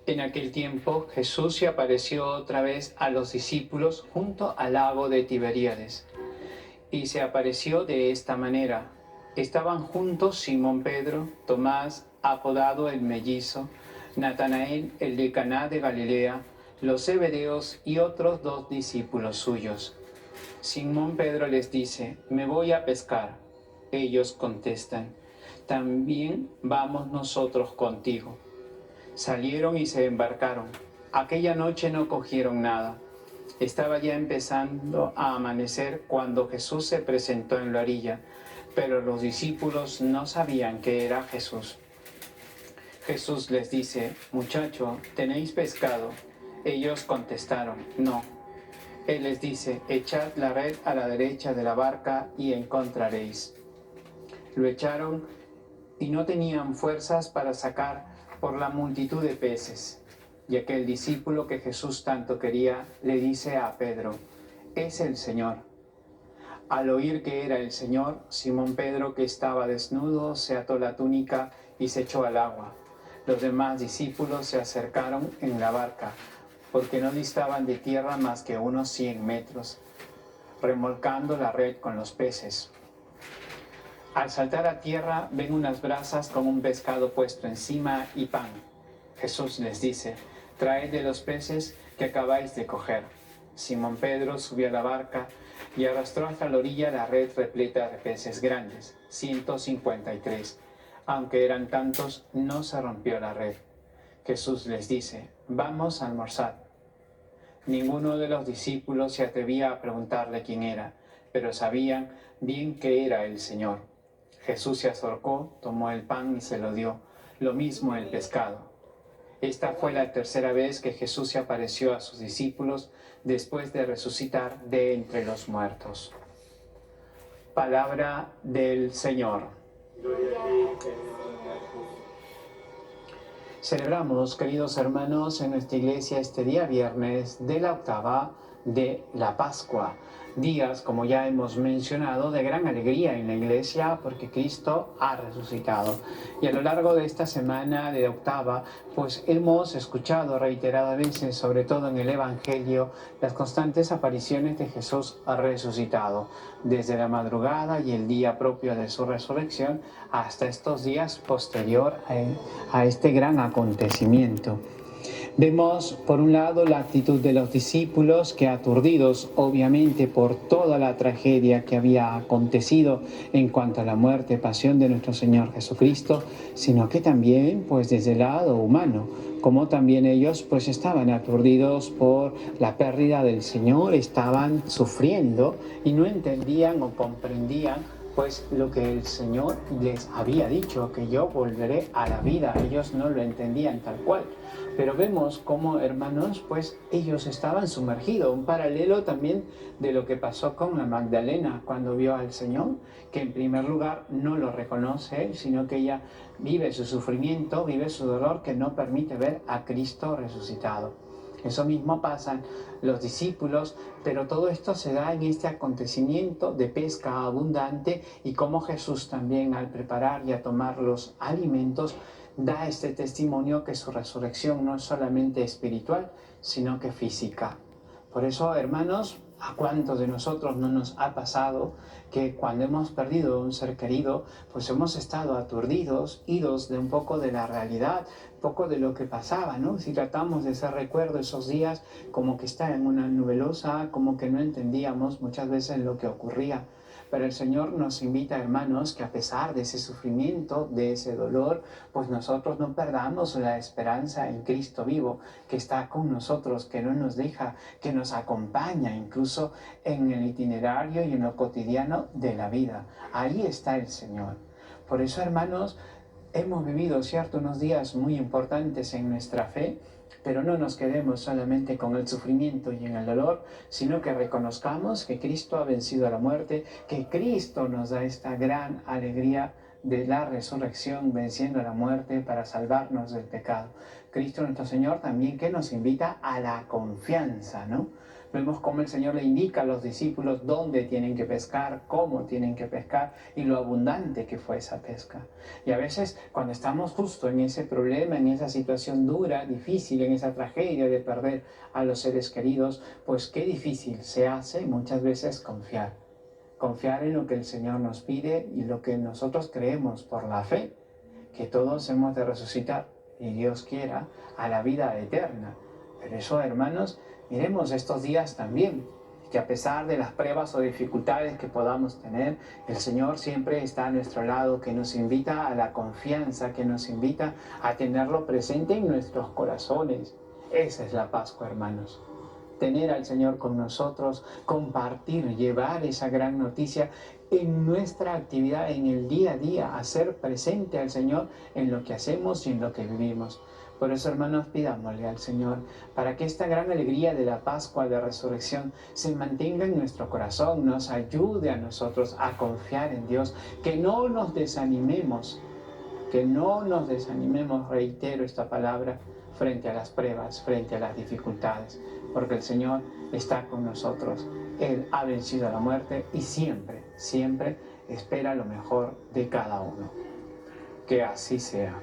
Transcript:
En aquel tiempo Jesús se apareció otra vez a los discípulos junto al lago de Tiberíades. Y se apareció de esta manera. Estaban juntos Simón Pedro, Tomás, apodado el Mellizo, Natanael, el de Caná de Galilea, los Zebedeos y otros 2 discípulos suyos. Simón Pedro les dice: me voy a pescar. Ellos contestan: también vamos nosotros contigo. Salieron y se embarcaron. Aquella noche no cogieron nada. Estaba ya empezando a amanecer cuando Jesús se presentó en la orilla, pero los discípulos no sabían que era Jesús. Jesús les dice: muchacho, ¿tenéis pescado? Ellos contestaron: no. Él les dice: echad la red a la derecha de la barca y encontraréis. Lo echaron y no tenían fuerzas para sacar por la multitud de peces. Y aquel discípulo que Jesús tanto quería le dice a Pedro: es el Señor. Al oír que era el Señor, Simón Pedro, que estaba desnudo, se ató la túnica y se echó al agua. Los demás discípulos se acercaron en la barca, porque no distaban de tierra más que unos 100 metros, remolcando la red con los peces. Al saltar a tierra ven unas brasas con un pescado puesto encima y pan. Jesús les dice: traed de los peces que acabáis de coger. Simón Pedro subió a la barca y arrastró hasta la orilla la red repleta de peces grandes, 153. Aunque eran tantos, no se rompió la red. Jesús les dice: vamos a almorzar. Ninguno de los discípulos se atrevía a preguntarle quién era, pero sabían bien que era el Señor. Jesús se acercó, tomó el pan y se lo dio, lo mismo el pescado. Esta fue la tercera vez que Jesús se apareció a sus discípulos después de resucitar de entre los muertos. Palabra del Señor. Celebramos, queridos hermanos, en nuestra iglesia este día viernes de la octava de la Pascua. Días, como ya hemos mencionado, de gran alegría en la iglesia porque Cristo ha resucitado. Y a lo largo de esta semana de octava, pues hemos escuchado reiteradas veces, sobre todo en el Evangelio, las constantes apariciones de Jesús resucitado, desde la madrugada y el día propio de su resurrección hasta estos días posterior a este gran acontecimiento. Vemos, por un lado, la actitud de los discípulos que, aturdidos obviamente por toda la tragedia que había acontecido en cuanto a la muerte y pasión de nuestro Señor Jesucristo, sino que también pues desde el lado humano, como también ellos pues estaban aturdidos por la pérdida del Señor, estaban sufriendo y no entendían o comprendían pues lo que el Señor les había dicho, que yo volveré a la vida. Ellos no lo entendían tal cual. Pero vemos cómo, hermanos, pues ellos estaban sumergidos. Un paralelo también de lo que pasó con la Magdalena cuando vio al Señor, que en primer lugar no lo reconoce, sino que ella vive su sufrimiento, vive su dolor, que no permite ver a Cristo resucitado. Eso mismo pasan los discípulos, pero todo esto se da en este acontecimiento de pesca abundante y cómo Jesús también, al preparar y a tomar los alimentos, da este testimonio que su resurrección no es solamente espiritual, sino que física. Por eso, hermanos, ¿a cuántos de nosotros no nos ha pasado que cuando hemos perdido un ser querido, pues hemos estado aturdidos, idos de un poco de la realidad, un poco de lo que pasaba, ¿no? Si tratamos de hacer recuerdo esos días, como que está en una nubelosa, como que no entendíamos muchas veces lo que ocurría. Pero el Señor nos invita, hermanos, que a pesar de ese sufrimiento, de ese dolor, pues nosotros no perdamos la esperanza en Cristo vivo, que está con nosotros, que no nos deja, que nos acompaña incluso en el itinerario y en lo cotidiano de la vida. Ahí está el Señor. Por eso, hermanos, hemos vivido, ¿cierto?, unos días muy importantes en nuestra fe, pero no nos quedemos solamente con el sufrimiento y en el dolor, sino que reconozcamos que Cristo ha vencido a la muerte, que Cristo nos da esta gran alegría de la resurrección, venciendo a la muerte para salvarnos del pecado. Cristo nuestro Señor también que nos invita a la confianza, ¿no? Vemos cómo el Señor le indica a los discípulos dónde tienen que pescar, cómo tienen que pescar y lo abundante que fue esa pesca. Y a veces cuando estamos justo en ese problema, en esa situación dura, difícil, en esa tragedia de perder a los seres queridos, pues qué difícil se hace muchas veces confiar. Confiar en lo que el Señor nos pide y lo que nosotros creemos por la fe, que todos hemos de resucitar, y Dios quiera, a la vida eterna. Pero eso, hermanos, miremos estos días también, que a pesar de las pruebas o dificultades que podamos tener, el Señor siempre está a nuestro lado, que nos invita a la confianza, que nos invita a tenerlo presente en nuestros corazones. Esa es la Pascua, hermanos. Tener al Señor con nosotros, compartir, llevar esa gran noticia en nuestra actividad, en el día a día, hacer presente al Señor en lo que hacemos y en lo que vivimos. Por eso, hermanos, pidámosle al Señor para que esta gran alegría de la Pascua de Resurrección se mantenga en nuestro corazón, nos ayude a nosotros a confiar en Dios, que no nos desanimemos, reitero esta palabra, frente a las pruebas, frente a las dificultades, porque el Señor está con nosotros. Él ha vencido a la muerte y siempre, siempre espera lo mejor de cada uno. Que así sea.